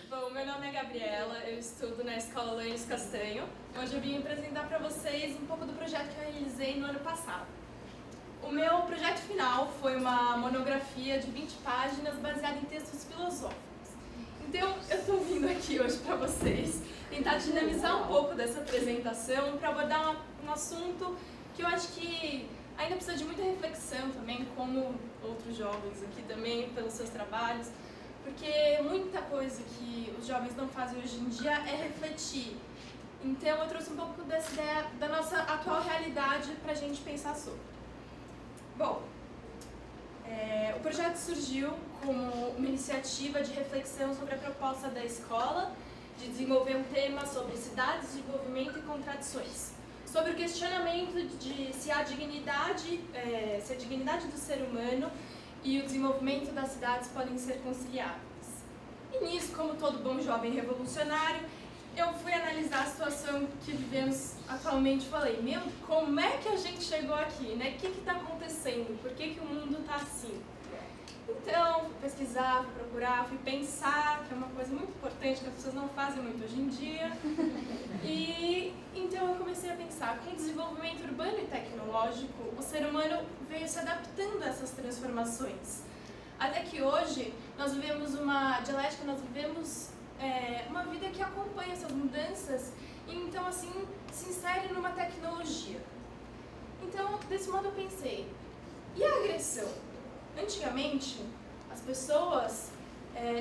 Bom, meu nome é Gabriela, eu estudo na Escola Lanes Castanho. Hoje eu vim apresentar para vocês um pouco do projeto que eu realizei no ano passado. O meu projeto final foi uma monografia de 20 páginas baseada em textos filosóficos. Então, eu estou vindo aqui hoje para vocês tentar dinamizar um pouco dessa apresentação para abordar um assunto que eu acho que ainda precisa de muita reflexão também, como outros jovens aqui também, pelos seus trabalhos, porque muita coisa que os jovens não fazem hoje em dia é refletir. Então eu trouxe um pouco dessa ideia da nossa atual realidade para a gente pensar sobre. Bom, o projeto surgiu como uma iniciativa de reflexão sobre a proposta da escola de desenvolver um tema sobre cidades, desenvolvimento e contradições, sobre o questionamento de se a dignidade do ser humano e o desenvolvimento das cidades podem ser conciliáveis. E nisso, como todo bom jovem revolucionário, eu fui analisar a situação que vivemos atualmente e falei, meu, como é que a gente chegou aqui, né? O que está acontecendo? Por que o mundo está assim? Então, fui pesquisar, fui procurar, fui pensar, que é uma coisa muito importante que as pessoas não fazem muito hoje em dia. E então eu comecei a pensar, com o desenvolvimento urbano e tecnológico, o ser humano veio se adaptando a essas transformações. Até que hoje nós vivemos uma dialética, nós vivemos uma vida que acompanha essas mudanças e então assim se insere numa tecnologia. Então, desse modo eu pensei, e a agressão? Antigamente, as pessoas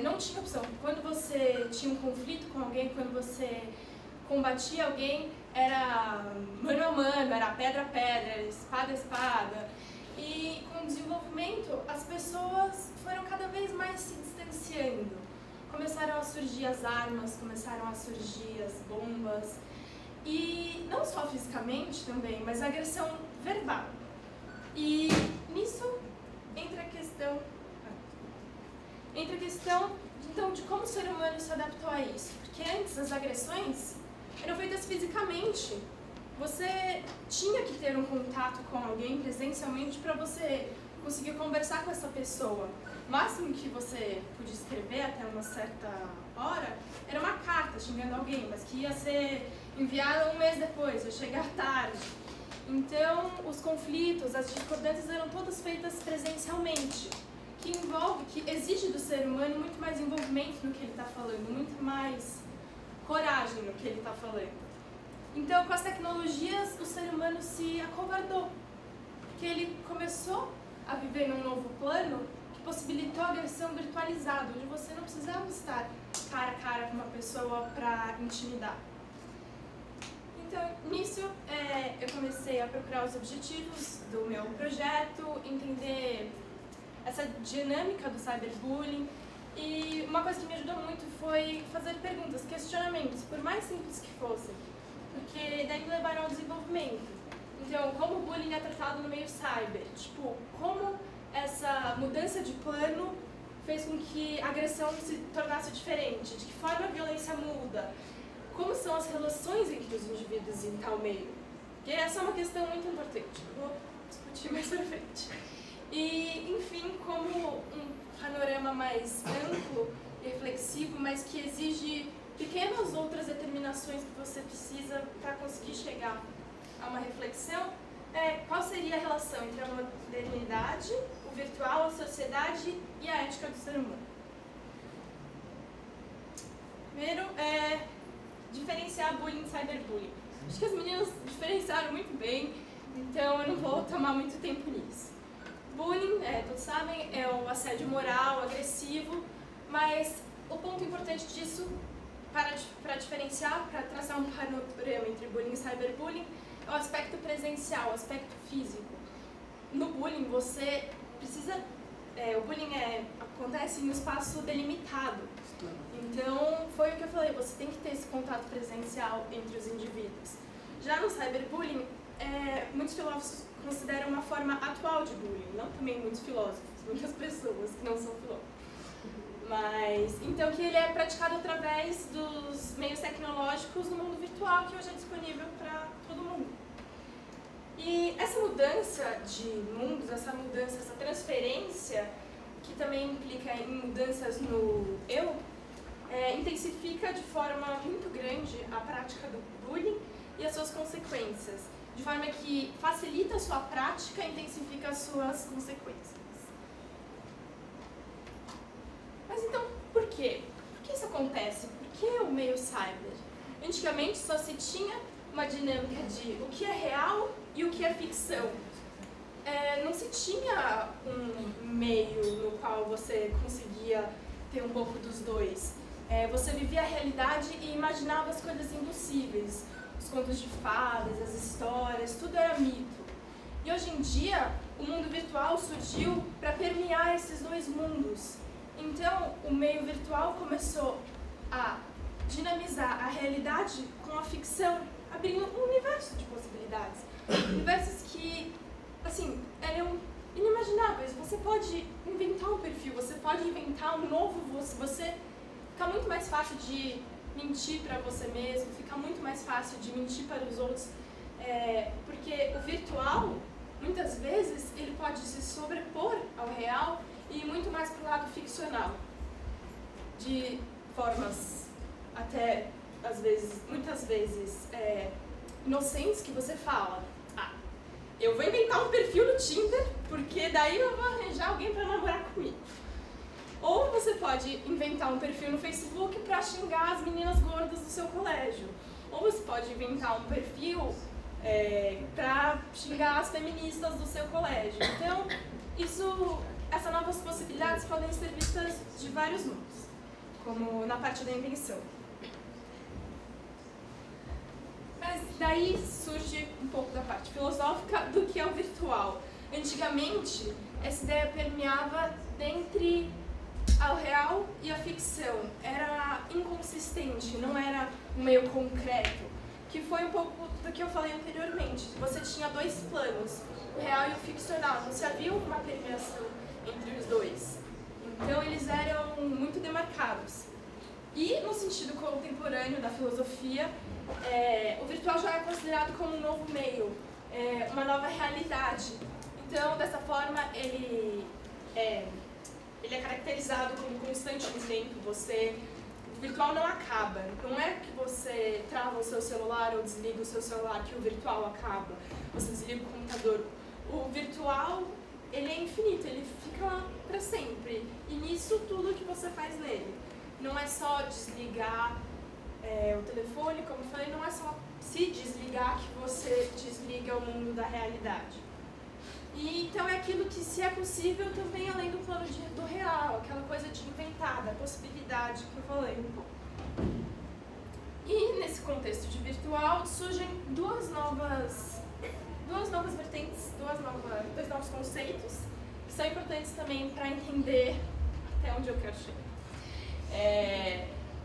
não tinham opção. Quando você tinha um conflito com alguém, quando você combatia alguém, era mano a mano, era pedra a pedra, era espada a espada. E com o desenvolvimento, as pessoas foram cada vez mais se distanciando. Começaram a surgir as armas, começaram a surgir as bombas. E não só fisicamente também, mas a agressão verbal. E nisso entra a questão então, de como o ser humano se adaptou a isso. Porque antes as agressões eram feitas fisicamente. Você tinha que ter um contato com alguém presencialmente para você conseguir conversar com essa pessoa. O máximo que você podia escrever até uma certa hora era uma carta xingando alguém, mas que ia ser enviada um mês depois, ia chegar tarde. Então, os conflitos, as discordâncias eram todas feitas presencialmente, que exige do ser humano muito mais envolvimento no que ele está falando, muito mais coragem no que ele está falando. Então, com as tecnologias, o ser humano se acovardou, porque ele começou a viver num novo plano que possibilitou a agressão virtualizada, onde você não precisava estar cara a cara com uma pessoa para intimidar. Então, nisso, eu comecei a procurar os objetivos do meu projeto, entender essa dinâmica do cyberbullying, e uma coisa que me ajudou muito foi fazer perguntas, questionamentos, por mais simples que fossem, porque daí me levaram ao desenvolvimento. Então, como o bullying é tratado no meio cyber? Tipo, como essa mudança de plano fez com que a agressão se tornasse diferente? De que forma a violência muda? Como são as relações entre os indivíduos em tal meio? Porque essa é uma questão muito importante, eu vou discutir mais pra frente. E, enfim, como um panorama mais amplo, reflexivo, mas que exige pequenas outras determinações que você precisa para conseguir chegar a uma reflexão, qual seria a relação entre a modernidade, o virtual, a sociedade e a ética do ser humano? Primeiro, diferenciar bullying e cyberbullying. Acho que as meninas diferenciaram muito bem, então eu não vou tomar muito tempo nisso. Bullying, todos sabem, é o assédio moral, agressivo, mas o ponto importante disso, para diferenciar, para traçar um panorama entre bullying e cyberbullying, é o aspecto presencial, o aspecto físico. No bullying, você precisa... o bullying acontece em um espaço delimitado. Então, foi o que eu falei, você tem que ter esse contato presencial entre os indivíduos. Já no cyberbullying, muitos filósofos consideram uma forma atual de bullying, não também muitos filósofos, muitas pessoas que não são filósofos. Mas, então, que ele é praticado através dos meios tecnológicos no mundo virtual, que hoje é disponível para todo mundo. E essa mudança de mundos, essa transferência, que também implica em mudanças no eu, intensifica de forma muito grande a prática do bullying e as suas consequências, de forma que facilita a sua prática e intensifica as suas consequências. Mas então, por quê? Por que isso acontece? Por que o meio cyber? Antigamente só se tinha uma dinâmica de o que é real e o que é ficção. Não se tinha um meio no qual você conseguia ter um pouco dos dois. Você vivia a realidade e imaginava as coisas impossíveis. Os contos de fadas, as histórias, tudo era mito. E hoje em dia, o mundo virtual surgiu para permear esses dois mundos. Então, o meio virtual começou a dinamizar a realidade com a ficção, abrindo um universo de possibilidades. Universos que, assim, eram inimagináveis. Você pode inventar um perfil, você pode inventar um novo você. Fica muito mais fácil de mentir para você mesmo, fica muito mais fácil de mentir para os outros, porque o virtual, muitas vezes, ele pode se sobrepor ao real e ir muito mais para o lado ficcional, de formas até, às vezes, muitas vezes, inocentes, que você fala, eu vou inventar um perfil no Tinder, porque daí eu vou arranjar alguém para namorar comigo. Ou você pode inventar um perfil no Facebook para xingar as meninas gordas do seu colégio. Ou você pode inventar um perfil para xingar as feministas do seu colégio. Então, essas novas possibilidades podem ser vistas de vários modos, como na parte da invenção. Mas daí surge um pouco da parte filosófica do que é o virtual. Antigamente, essa ideia permeava dentre ao real e a ficção. Era inconsistente, não era um meio concreto, que foi um pouco do que eu falei anteriormente. Você tinha dois planos, o real e o ficcional, não se havia uma permeação entre os dois. Então eles eram muito demarcados. E no sentido contemporâneo da filosofia, o virtual já é considerado como um novo meio, uma nova realidade. Então, dessa forma, ele é caracterizado como constante no tempo. O virtual não acaba. Não é que você trava o seu celular ou desliga o seu celular que o virtual acaba. Você desliga o computador. O virtual, ele é infinito, ele fica lá para sempre. E nisso, tudo que você faz nele. Não é só desligar o telefone, como eu falei, não é só se desligar que você desliga o mundo da realidade. E então é aquilo que, se é possível, também além do plano do real, aquela coisa de inventar, da possibilidade que eu falei um pouco. E nesse contexto de virtual surgem duas novas vertentes, dois novos conceitos, que são importantes também para entender até onde eu quero chegar.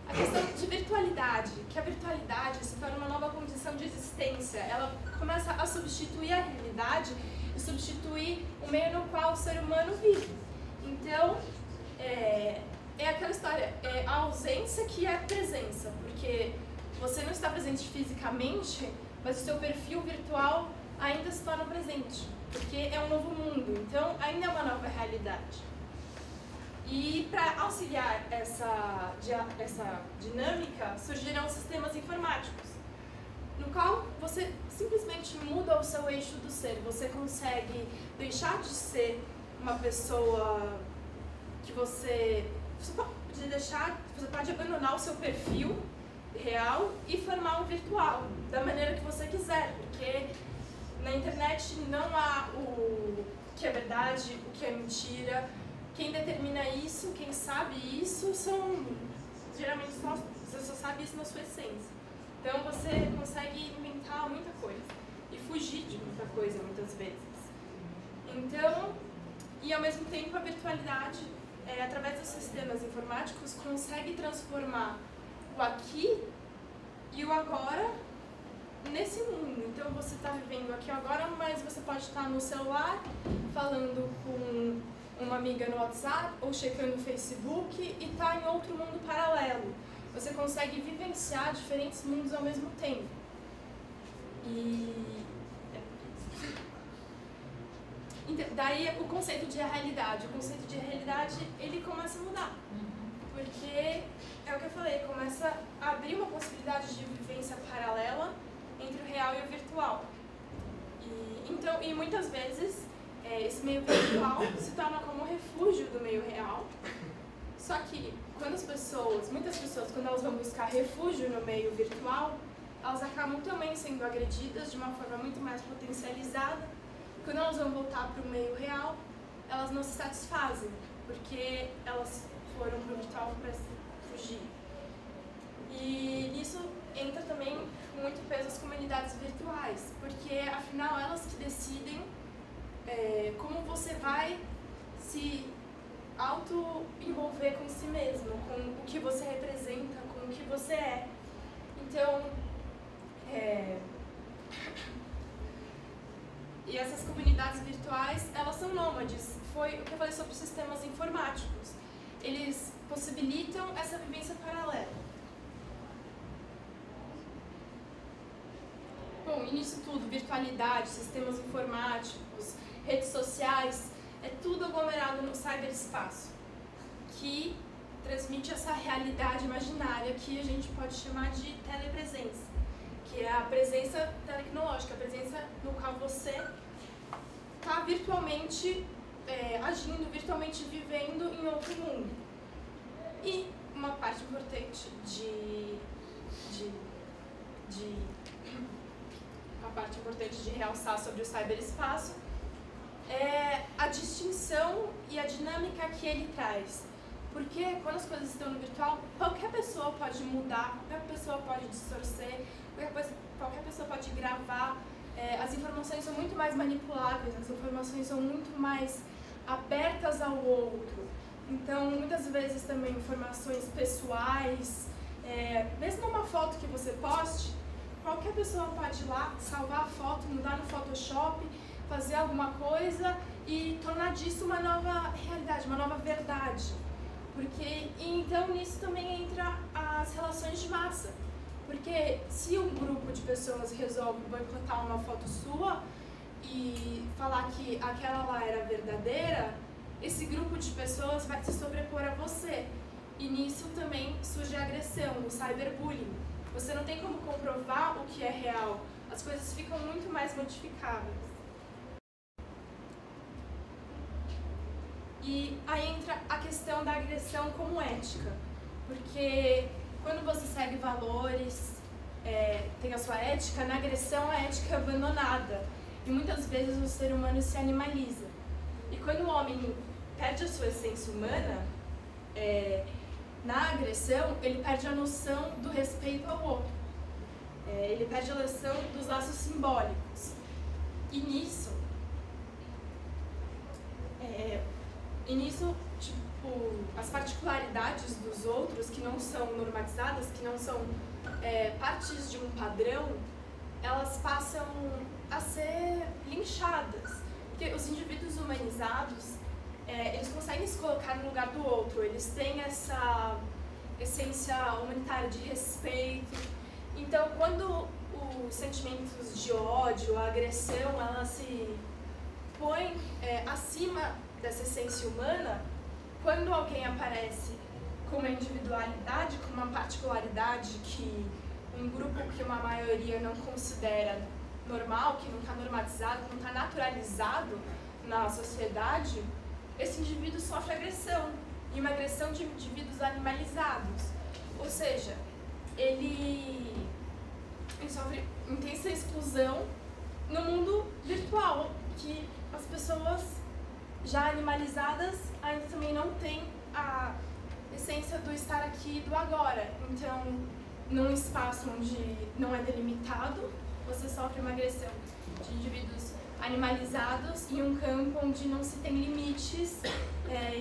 A questão de virtualidade, que a virtualidade se torna uma nova condição de existência, ela começa a substituir a realidade e substituir o meio no qual o ser humano vive. Então, é aquela história, a ausência que é a presença, porque você não está presente fisicamente, mas o seu perfil virtual ainda se torna presente, porque é um novo mundo, então ainda é uma nova realidade. E para auxiliar essa dinâmica, surgiram sistemas informáticos, no qual você simplesmente muda o seu eixo do ser. Você consegue deixar de ser uma pessoa que você pode abandonar o seu perfil real e formar um virtual, da maneira que você quiser, porque na internet não há o que é verdade, o que é mentira. Quem determina isso, quem sabe isso, geralmente você só sabe isso na sua essência. Então você consegue inventar muita coisa e fugir de muita coisa muitas vezes. Então, e ao mesmo tempo a virtualidade, através dos sistemas informáticos, consegue transformar o aqui e o agora nesse mundo. Então você está vivendo aqui agora, mas você pode estar no celular falando com uma amiga no WhatsApp ou checando o Facebook e está em outro mundo paralelo. Você consegue vivenciar diferentes mundos ao mesmo tempo. Então, daí o conceito de realidade. O conceito de realidade, ele começa a mudar. porque é o que eu falei, começa a abrir uma possibilidade de vivência paralela entre o real e o virtual. E muitas vezes esse meio virtual se torna como um refúgio do meio real. Só que muitas pessoas, quando elas vão buscar refúgio no meio virtual, elas acabam também sendo agredidas de uma forma muito mais potencializada. Quando elas vão voltar para o meio real, elas não se satisfazem, porque elas foram para o virtual para fugir. E nisso entra também muito peso as comunidades virtuais, porque afinal elas que decidem como você vai se auto-envolver com si mesmo, com o que você representa, com o que você é. Então, e essas comunidades virtuais, elas são nômades. Foi o que eu falei sobre os sistemas informáticos. Eles possibilitam essa vivência paralela. Bom, e nisso tudo, virtualidade, sistemas informáticos, redes sociais, é tudo aglomerado no cyberespaço, que transmite essa realidade imaginária que a gente pode chamar de telepresença, que é a presença tecnológica, a presença no qual você está virtualmente agindo, virtualmente vivendo em outro mundo. E uma parte importante de realçar sobre o cyberespaço é a distinção e a dinâmica que ele traz. Porque quando as coisas estão no virtual, qualquer pessoa pode mudar, qualquer pessoa pode distorcer, qualquer pessoa pode gravar. As informações são muito mais manipuláveis, as informações são muito mais abertas ao outro. Então, muitas vezes também informações pessoais, mesmo uma foto que você poste, qualquer pessoa pode ir lá, salvar a foto, mudar no Photoshop, fazer alguma coisa e tornar disso uma nova realidade, uma nova verdade. Então nisso também entra as relações de massa. Porque se um grupo de pessoas resolve boicotar uma foto sua e falar que aquela lá era verdadeira, esse grupo de pessoas vai se sobrepor a você. E nisso também surge a agressão, o cyberbullying. Você não tem como comprovar o que é real. As coisas ficam muito mais modificáveis. E aí entra a questão da agressão como ética. Porque quando você segue valores, tem a sua ética, na agressão a ética é abandonada. E muitas vezes o ser humano se animaliza. E quando o homem perde a sua essência humana, na agressão, ele perde a noção do respeito ao outro. Ele perde a noção dos laços simbólicos. E nisso, as particularidades dos outros, que não são normatizadas, que não são partes de um padrão, elas passam a ser linchadas. Porque os indivíduos humanizados, eles conseguem se colocar no lugar do outro, eles têm essa essência humanitária de respeito. Então, quando os sentimentos de ódio, a agressão, ela se põe acima dessa essência humana, quando alguém aparece com uma individualidade, com uma particularidade que um grupo que uma maioria não considera normal, que não está normatizado, não está naturalizado na sociedade, esse indivíduo sofre agressão, e uma agressão de indivíduos animalizados. Ou seja, ele sofre intensa exclusão no mundo virtual, que as pessoas já animalizadas ainda também não têm a essência do estar aqui e do agora. Então, num espaço onde não é delimitado, você sofre uma agressão de indivíduos animalizados em um campo onde não se tem limites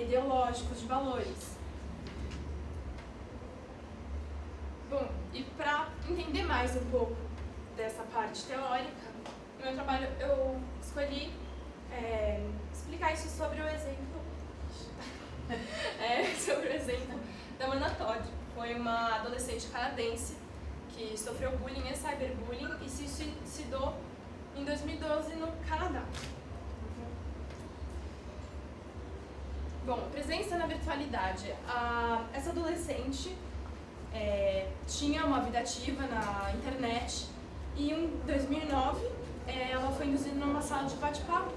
ideológicos de valores. Bom, e para entender mais um pouco dessa parte teórica, no meu trabalho eu escolhi explicar isso sobre o exemplo da Mana Todd. Foi uma adolescente canadense que sofreu bullying e cyberbullying e se suicidou em 2012 no Canadá. Bom, presença na virtualidade. Essa adolescente tinha uma vida ativa na internet e em 2009 ela foi induzida numa sala de bate-papo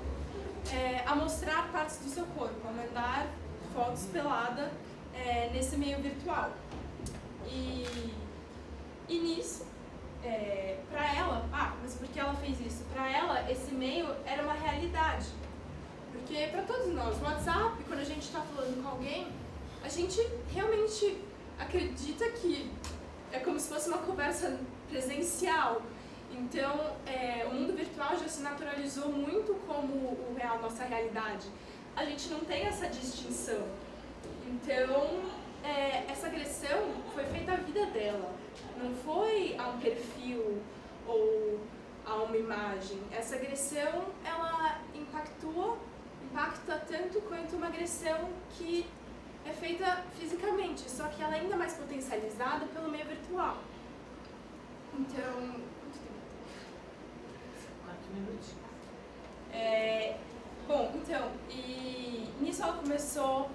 a mostrar partes do seu corpo, a mandar fotos pelada nesse meio virtual. E nisso, para ela, mas por que ela fez isso? Para ela, esse meio era uma realidade. Porque para todos nós, no WhatsApp, quando a gente está falando com alguém, a gente realmente acredita que é como se fosse uma conversa presencial. Então, o mundo virtual já se naturalizou muito como o real, nossa realidade. A gente não tem essa distinção. Então, essa agressão foi feita à vida dela. Não foi a um perfil ou a uma imagem. Essa agressão, ela impacta tanto quanto uma agressão que é feita fisicamente, só que ela é ainda mais potencializada pelo meio virtual. Então, quanto tempo? 4 minutinhos. Bom, então, e nisso ela começou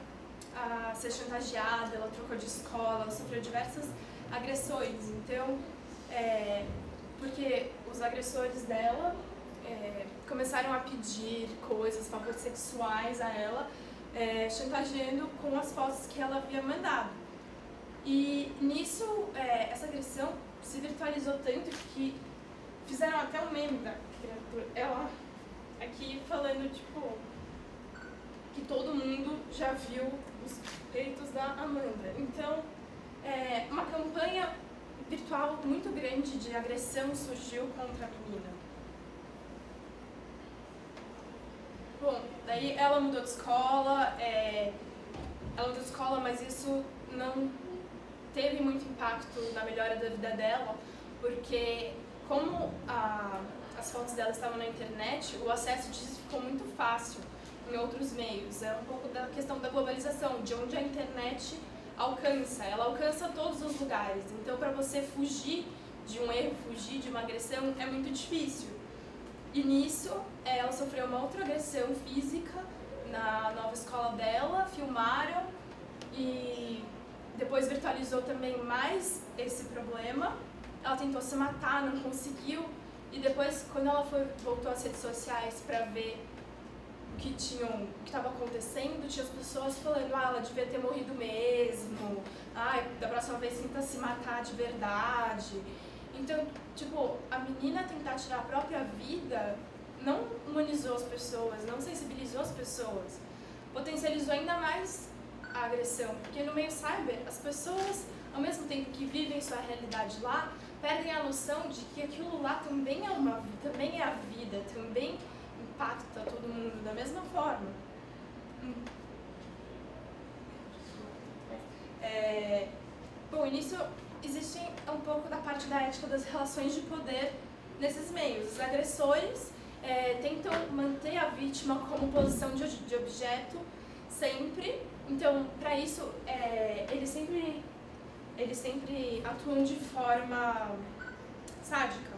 a ser chantageada, ela trocou de escola, ela sofreu diversas agressões. Então, porque os agressores dela começaram a pedir coisas, favores sexuais a ela, chantageando com as fotos que ela havia mandado. E nisso, essa agressão se virtualizou tanto que fizeram até um meme da criatura, ela aqui falando, tipo, que todo mundo já viu os peitos da Amanda. Então, uma campanha virtual muito grande de agressão surgiu contra a menina. Bom, daí ela mudou de escola, mas isso não teve muito impacto na melhora da vida dela, porque como as fotos dela estavam na internet, o acesso disso ficou muito fácil em outros meios. É um pouco da questão da globalização, de onde a internet alcança. Ela alcança todos os lugares. Então, para você fugir de um erro, fugir de uma agressão, é muito difícil. E nisso, ela sofreu uma outra agressão física na nova escola dela, filmaram e depois virtualizou também mais esse problema. Ela tentou se matar, não conseguiu. E depois, quando ela voltou às redes sociais para ver o que estava acontecendo, tinha as pessoas falando, ela devia ter morrido mesmo, da próxima vez tenta se matar de verdade. Então, tipo, a menina tentar tirar a própria vida não humanizou as pessoas, não sensibilizou as pessoas, potencializou ainda mais a agressão, porque no meio cyber, as pessoas, ao mesmo tempo que vivem sua realidade lá, perdem a noção de que aquilo lá também é também é a vida, também impacta todo mundo da mesma forma. Bom, e nisso existe um pouco da parte da ética das relações de poder nesses meios. Os agressores tentam manter a vítima como posição de objeto sempre. Então, para isso, eles sempre atuam de forma sádica,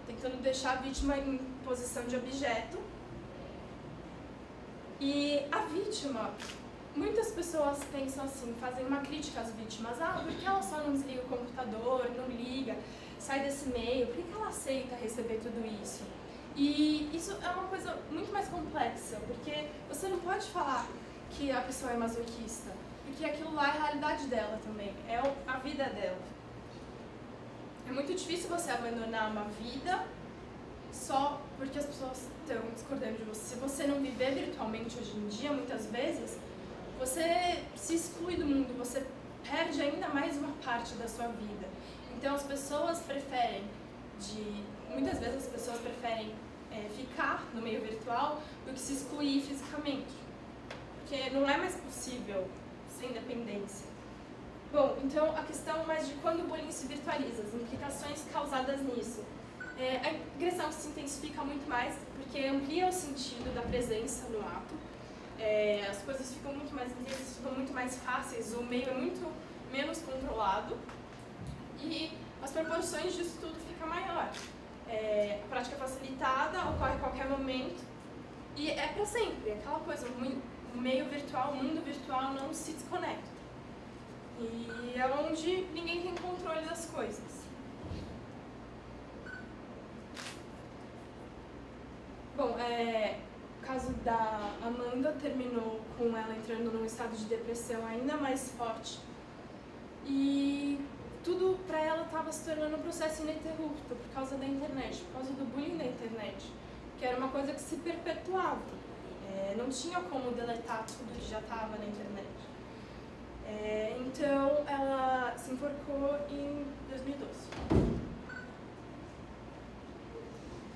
tentando deixar a vítima em posição de objeto. E a vítima, muitas pessoas pensam assim, fazem uma crítica às vítimas. Por que ela só não desliga o computador, não liga, sai desse meio? Por que ela aceita receber tudo isso? E isso é uma coisa muito mais complexa, porque você não pode falar que a pessoa é masoquista, porque aquilo lá é a realidade dela também, é a vida dela. É muito difícil você abandonar uma vida só porque as pessoas estão discordando de você. Se você não viver virtualmente hoje em dia, muitas vezes, você se exclui do mundo, você perde ainda mais uma parte da sua vida. Então as pessoas preferem, muitas vezes as pessoas preferem ficar no meio virtual do que se excluir fisicamente. Porque não é mais possível sem independência. Bom, então a questão mais de quando o bullying se virtualiza, as implicações causadas nisso. A agressão se intensifica muito mais porque amplia o sentido da presença no ato. As coisas ficam muito mais intensas, ficam muito mais fáceis, o meio é muito menos controlado e as proporções disso tudo ficam maior. A prática facilitada ocorre a qualquer momento e é para sempre, aquela coisa, o meio virtual, o mundo virtual não se desconecta. E é onde ninguém tem controle das coisas. Bom, o caso da Amanda terminou com ela entrando num estado de depressão ainda mais forte. E tudo pra ela estava se tornando um processo ininterrupto por causa da internet, por causa do bullying da internet, que era uma coisa que se perpetuava. Não tinha como deletar tudo que já estava na internet. Então, ela se enforcou em 2012.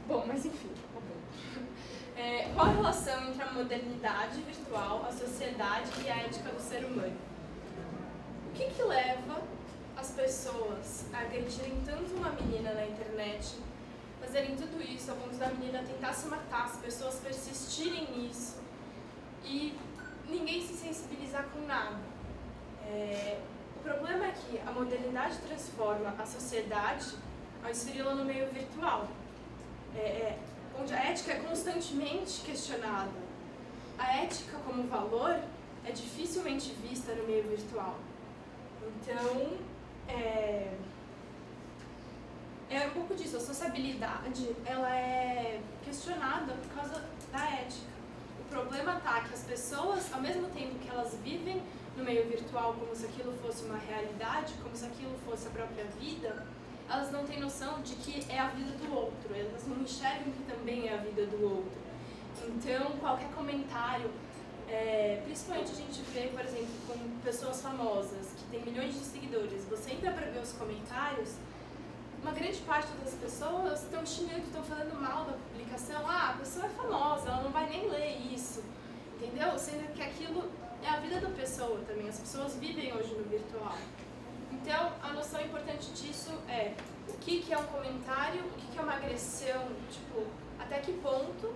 Bom, mas enfim. Qual a relação entre a modernidade virtual, a sociedade e a ética do ser humano? O que leva as pessoas a agredirem tanto uma menina na internet, fazerem tudo isso a ponto da menina tentar se matar, as pessoas persistirem nisso e ninguém se sensibilizar com nada? O problema é que a modernidade transforma a sociedade ao inseri-la no meio virtual, onde a ética é constantemente questionada. A ética como valor é dificilmente vista no meio virtual. Então, é um pouco disso. A sociabilidade ela é questionada por causa da ética. O problema está que as pessoas, ao mesmo tempo que elas vivem no meio virtual como se aquilo fosse uma realidade, como se aquilo fosse a própria vida, elas não têm noção de que é a vida do outro, elas não enxergam que também é a vida do outro. Então, qualquer comentário, principalmente a gente vê, por exemplo, com pessoas famosas, que têm milhões de seguidores, você entra para ver os comentários, uma grande parte das pessoas estão xingando, estão falando mal da publicação. Ah, a pessoa é famosa, ela não vai nem ler isso, entendeu? Sendo que aquilo é a vida da pessoa também, as pessoas vivem hoje no virtual. Então, a noção importante disso é o que é um comentário, o que é uma agressão, tipo, até que ponto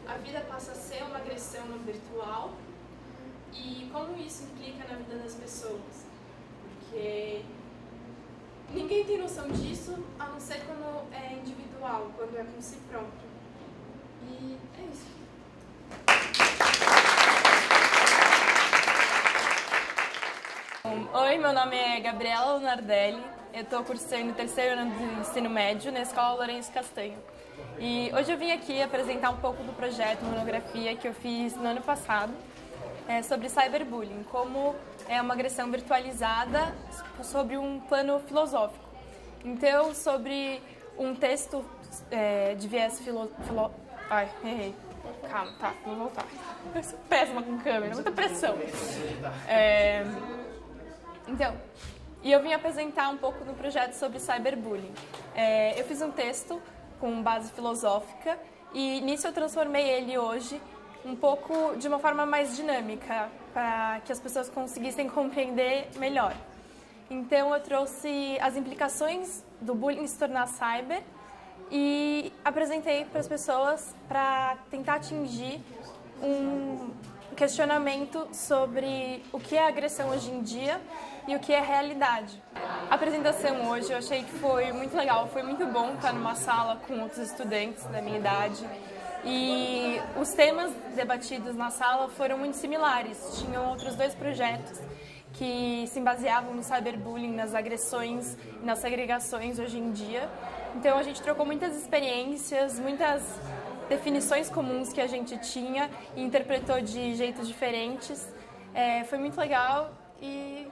a vida passa a ser uma agressão no virtual e como isso implica na vida das pessoas. Porque ninguém tem noção disso, a não ser quando é individual, quando é com si próprio. E é isso. Oi, meu nome é Gabriela Lunardelli, eu estou cursando o terceiro ano do ensino médio na Escola Lourenço Castanho. E hoje eu vim aqui apresentar um pouco do projeto monografia que eu fiz no ano passado sobre cyberbullying, como é uma agressão virtualizada sobre um plano filosófico. Então, sobre um texto de viés Ai, errei. Calma, tá, vou voltar. Eu sou péssima com câmera, muita pressão. Então, e eu vim apresentar um pouco do projeto sobre cyberbullying. Eu fiz um texto com base filosófica e nisso eu transformei ele hoje um pouco de uma forma mais dinâmica, para que as pessoas conseguissem compreender melhor. Então eu trouxe as implicações do bullying se tornar cyber e apresentei para as pessoas para tentar atingir um questionamento sobre o que é agressão hoje em dia e o que é realidade. A apresentação hoje eu achei que foi muito legal, foi muito bom estar numa sala com outros estudantes da minha idade e os temas debatidos na sala foram muito similares. Tinham outros dois projetos que se baseavam no cyberbullying, nas agressões e nas segregações hoje em dia. Então a gente trocou muitas experiências, muitas definições comuns que a gente tinha e interpretou de jeitos diferentes. Foi muito legal e